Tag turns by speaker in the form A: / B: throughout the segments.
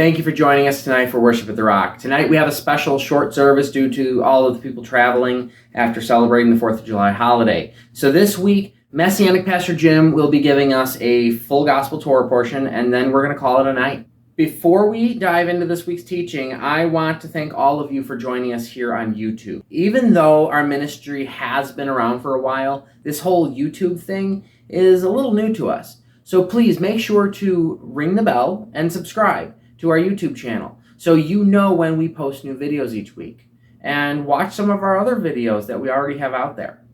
A: Thank you for joining us tonight for Worship at the Rock. Tonight we have a special short service due to all of the people traveling after celebrating the 4th of July holiday. So this week, Messianic Pastor Jim will be giving us a full gospel Torah portion, and then we're going to call it a night. Before we dive into this week's teaching, I want to thank all of you for joining us here on YouTube. Even though our ministry has been around for a while, this whole YouTube thing is a little new to us. So please make sure to ring the bell and subscribe to our YouTube channel so you know when we post new videos each week. And watch some of our other videos that we already have out there.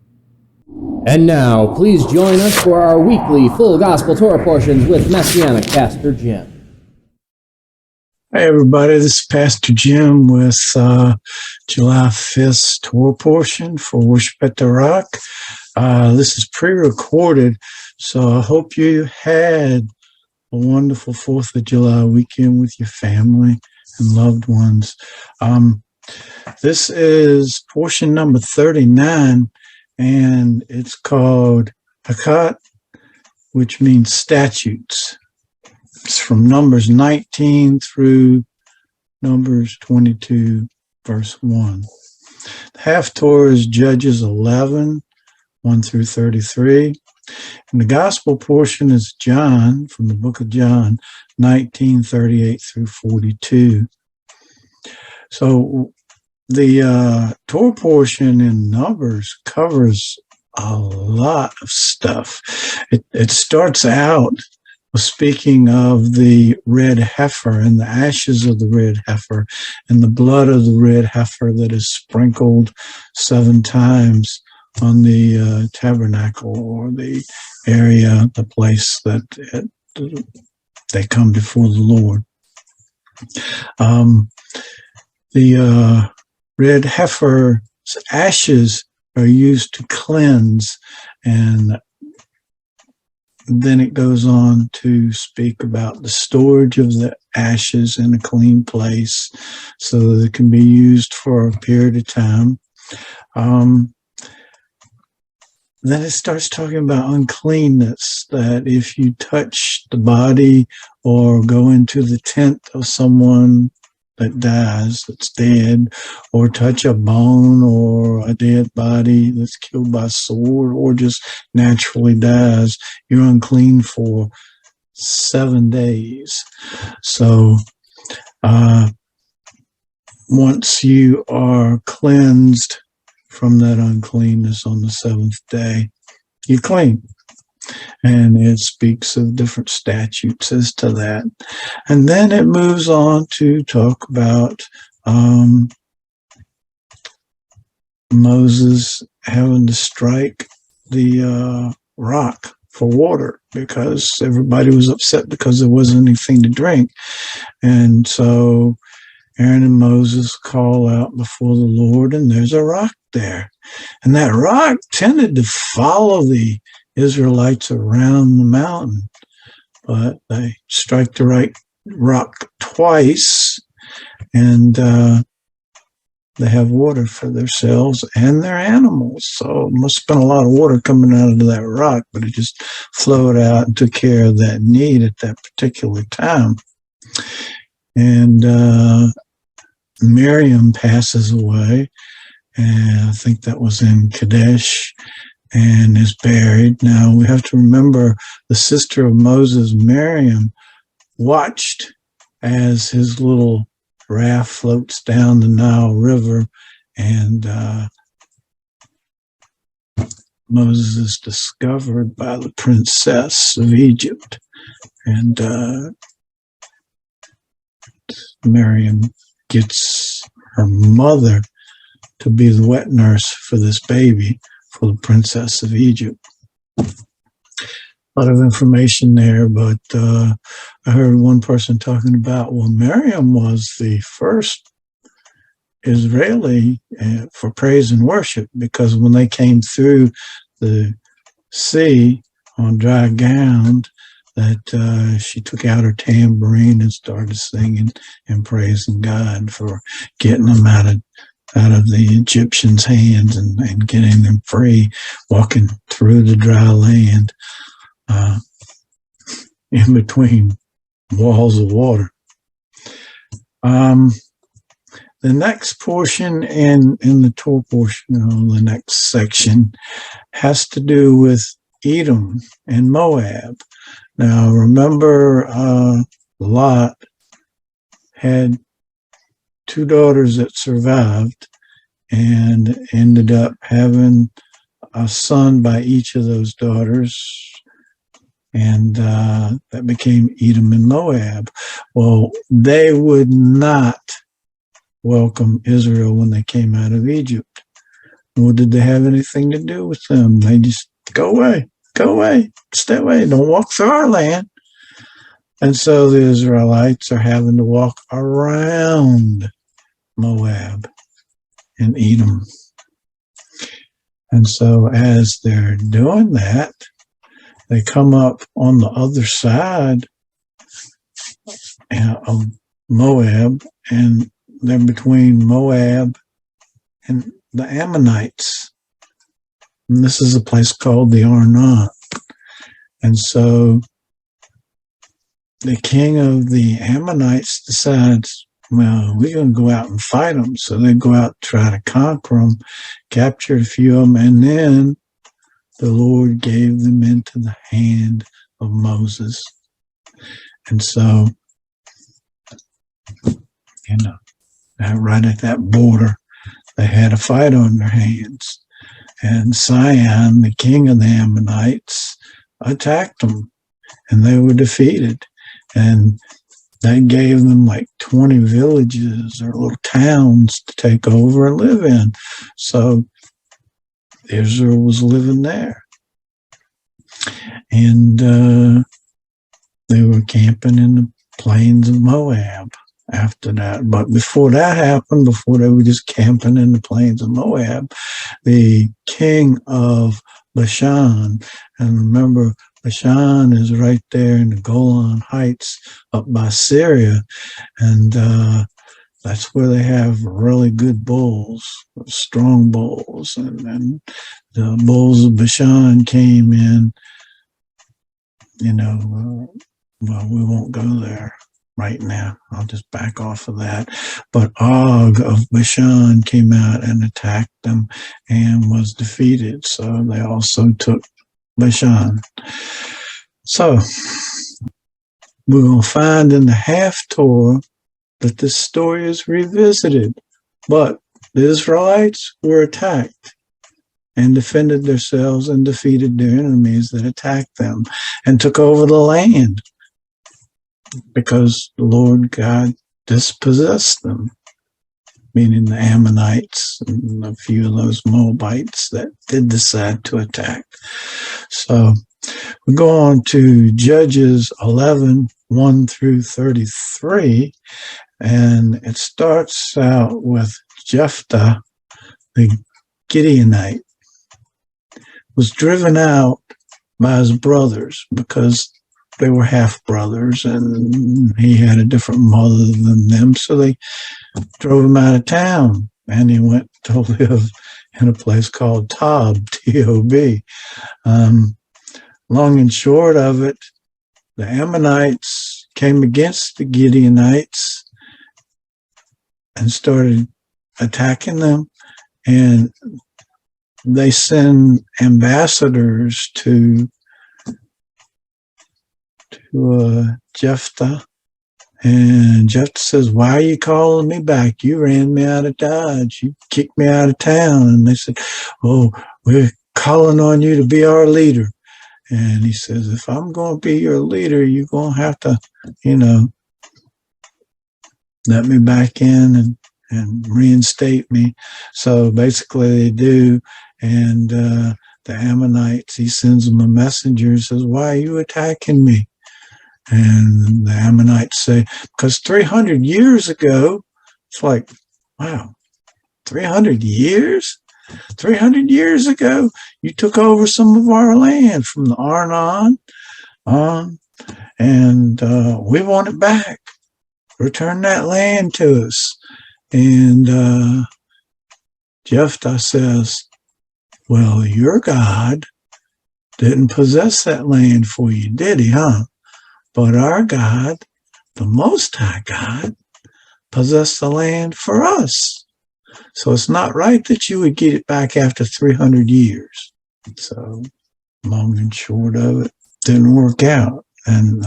B: And now, please join us for our weekly full gospel Torah portions with Messianic Pastor Jim.
C: Hey everybody, this is Pastor Jim with July 5th Torah Portion for Worship at the Rock. This is pre-recorded, so I hope you had a wonderful 4th of July weekend with your family and loved ones. This is portion number 39, and it's called Hakat, which means statutes. It's from Numbers 19 through Numbers 22, verse 1. The half-Torah is Judges 11, 1 through 33. And the gospel portion is John, from the book of John, 19, 38 through 42. So the Torah portion in Numbers covers a lot of stuff. It starts out speaking of the red heifer and the ashes of the red heifer and the blood of the red heifer that is sprinkled 7 times on the tabernacle, or the area, the place that they come before the Lord. The red heifer's ashes are used to cleanse, and then it goes on to speak about the storage of the ashes in a clean place so that it can be used for a period of time. Then it starts talking about uncleanness, that if you touch the body or go into the tent of someone that dies, that's dead, or touch a bone or a dead body that's killed by sword or just naturally dies, you're unclean for 7 days. So once you are cleansed from that uncleanness on the 7th day, you're clean. And it speaks of different statutes as to that. And then it moves on to talk about Moses having to strike the rock for water because everybody was upset because there wasn't anything to drink. And so Aaron and Moses call out before the Lord, and there's a rock there. And that rock tended to follow the Israelites around the mountain, but they strike the right rock twice, and they have water for themselves and their animals. So it must have been a lot of water coming out of that rock, but it just flowed out and took care of that need at that particular time. And Miriam passes away, and I think that was in Kadesh, and is buried. Now, we have to remember the sister of Moses, Miriam, watched as his little raft floats down the Nile River, and Moses is discovered by the princess of Egypt. And Miriam gets her mother to be the wet nurse for this baby, for the princess of Egypt. A lot of information there, but I heard one person talking about, well, Miriam was the first Israeli for praise and worship, because when they came through the sea on dry ground, that she took out her tambourine and started singing and praising God for getting them out of the Egyptians' hands and getting them free, walking through the dry land in between walls of water. The next portion in the Torah portion, the next section, has to do with Edom and Moab. Now, remember, Lot had two daughters that survived and ended up having a son by each of those daughters, and that became Edom and Moab. Well, they would not welcome Israel when they came out of Egypt, nor did they have anything to do with them. They just go away, stay away, don't walk through our land. And so the Israelites are having to walk around Moab and Edom. And so as they're doing that, they come up on the other side of Moab, and they're between Moab and the Ammonites. And this is a place called the Arnon. And so the king of the Ammonites decides, well, we're going to go out and fight them. So they go out, try to conquer them, capture a few of them, and then the Lord gave them into the hand of Moses. And so, right at that border, they had a fight on their hands. And Sihon, the king of the Ammonites, attacked them, and they were defeated. And they gave them like 20 villages or little towns to take over and live in. So Israel was living there. And they were camping in the plains of Moab after that. But before that happened, before they were just camping in the plains of Moab, the king of Bashan, and remember, Bashan is right there in the Golan Heights up by Syria, and that's where they have really good bulls, strong bulls, and the bulls of Bashan came in, well, we won't go there right now. I'll just back off of that. But Og of Bashan came out and attacked them and was defeated. So they also took Bashan. So we're going to find in the Haftorah that this story is revisited. But the Israelites were attacked and defended themselves and defeated their enemies that attacked them and took over the land, because the Lord God dispossessed them, meaning the Ammonites and a few of those Moabites that did decide to attack. So we go on to Judges 11, 1 through 33, and it starts out with Jephthah, the Gideonite, was driven out by his brothers because they were half brothers and he had a different mother than them. So they drove him out of town, and he went to live in a place called Tob, T-O-B. Long and short of it, the Ammonites came against the Gideonites and started attacking them, and they send ambassadors to Jephthah, and Jephthah says, why are you calling me back? You ran me out of Dodge. You kicked me out of town. And they said, oh, we're calling on you to be our leader. And he says, if I'm going to be your leader, you're going to have to, let me back in and reinstate me. So basically they do. And the Ammonites, he sends them a messenger and says, why are you attacking me? And the Ammonites say, because 300 years ago, it's like, wow, 300 years? 300 years ago, you took over some of our land from the Arnon on, and we want it back. Return that land to us. And Jephthah says, well, your God didn't possess that land for you, did he, huh? But our God, the Most High God, possess the land for us. So it's not right that you would get it back after 300 years. So long and short of it, didn't work out. And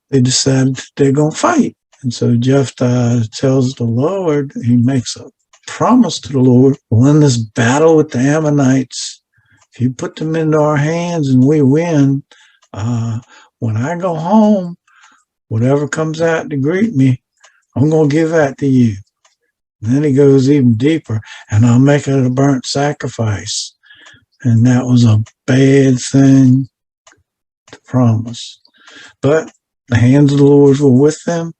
C: they decided they're going to fight. And so Jephthah tells the Lord, he makes a promise to the Lord, well, in this battle with the Ammonites, if you put them into our hands and we win, when I go home, whatever comes out to greet me, I'm going to give that to you. And then he goes even deeper, and I'll make it a burnt sacrifice. And that was a bad thing to promise. But the hands of the Lord were with them,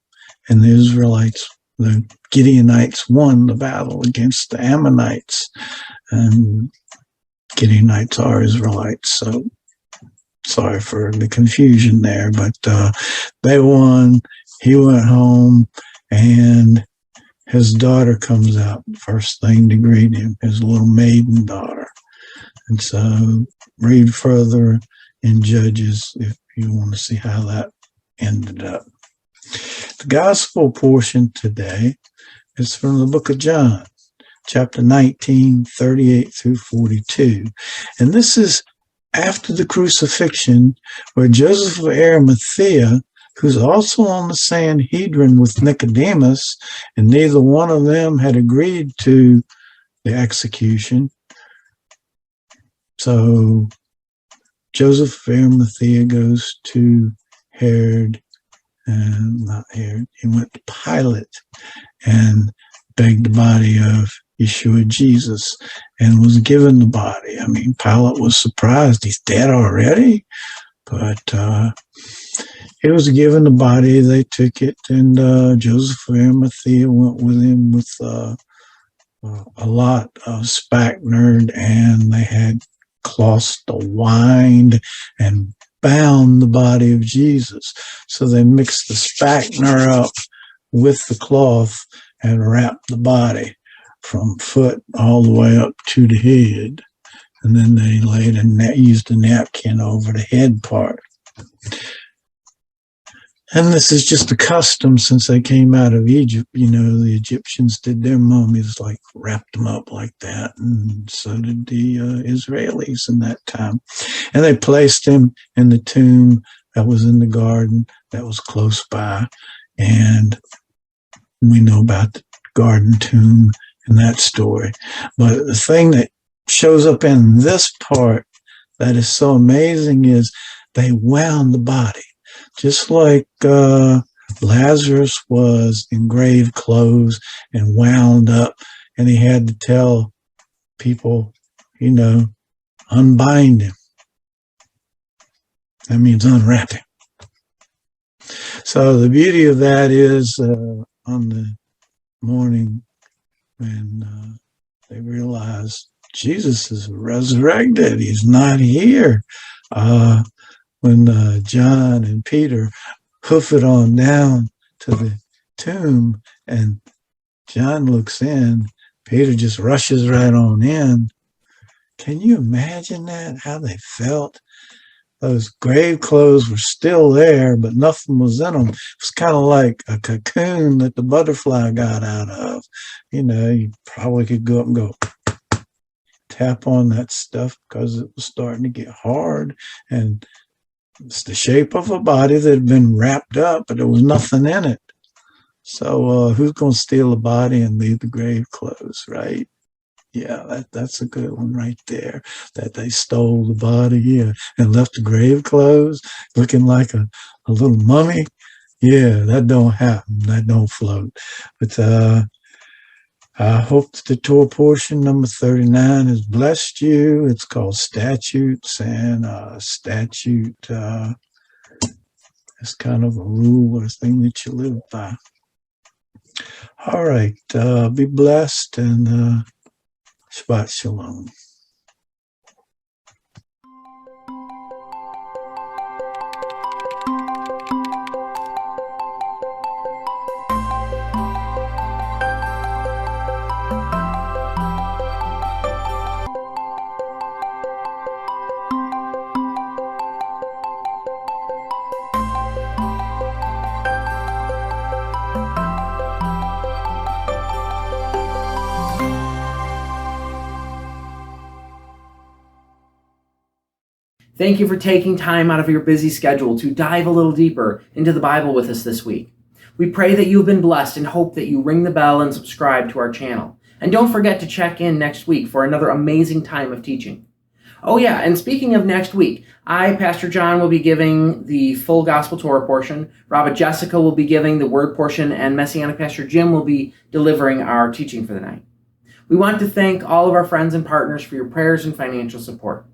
C: and the Israelites, the Gideonites, won the battle against the Ammonites. And Gideonites are Israelites, so sorry for the confusion there, but they won. He went home, and his daughter comes out first thing to greet him, his little maiden daughter. And so read further in Judges if you want to see how that ended up. The gospel portion today is from the book of John, chapter 19, 38 through 42. And this is after the crucifixion, where Joseph of Arimathea, who's also on the Sanhedrin with Nicodemus, and neither one of them had agreed to the execution. So Joseph of Arimathea goes to Herod, and not Herod, he went to Pilate and begged the body of Yeshua Jesus and was given the body. I mean, Pilate was surprised. He's dead already? But he was given the body. They took it, and Joseph of Arimathea went with him with a lot of spikenard, and they had cloths to wind and bound the body of Jesus. So they mixed the spikenard up with the cloth and wrapped the body from foot all the way up to the head. And then they used a napkin over the head part. And this is just a custom since they came out of Egypt. You know, the Egyptians did their mummies, like wrapped them up like that. And so did the Israelis in that time. And they placed him in the tomb that was in the garden that was close by. And we know about the garden tomb and that story. But the thing that shows up in this part that is so amazing is they wound the body. Just like Lazarus was in grave clothes and wound up, and he had to tell people, you know, unbind him. That means unwrap him. So the beauty of that is on the morning when they realized Jesus is resurrected, he's not here. When John and Peter hoof it on down to the tomb, and John looks in, Peter just rushes right on in. Can you imagine that? How they felt? Those grave clothes were still there, but nothing was in them. It was kind of like a cocoon that the butterfly got out of. You know, you probably could go up and go tap on that stuff because it was starting to get hard, and it's the shape of a body that had been wrapped up, but there was nothing in it. So who's going to steal a body and leave the grave clothes, right? Yeah, that's a good one right there, that they stole the body and left the grave clothes looking like a little mummy. Yeah, that don't happen. That don't float. But I hope that the Torah portion number 39 has blessed you. It's called Statutes, and statute is kind of a rule or a thing that you live by. All right, be blessed, and Shabbat Shalom.
A: Thank you for taking time out of your busy schedule to dive a little deeper into the Bible with us this week. We pray that you have been blessed and hope that you ring the bell and subscribe to our channel. And don't forget to check in next week for another amazing time of teaching. Oh yeah, and speaking of next week, I, Pastor John, will be giving the full Gospel Torah portion. Robert Jessica will be giving the Word portion, and Messianic Pastor Jim will be delivering our teaching for the night. We want to thank all of our friends and partners for your prayers and financial support.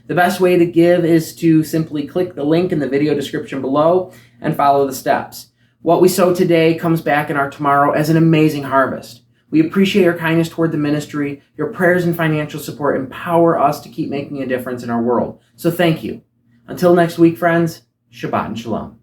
A: The best way to give is to simply click the link in the video description below and follow the steps. What we sow today comes back in our tomorrow as an amazing harvest. We appreciate your kindness toward the ministry. Your prayers and financial support empower us to keep making a difference in our world. So thank you. Until next week, friends, Shabbat and Shalom.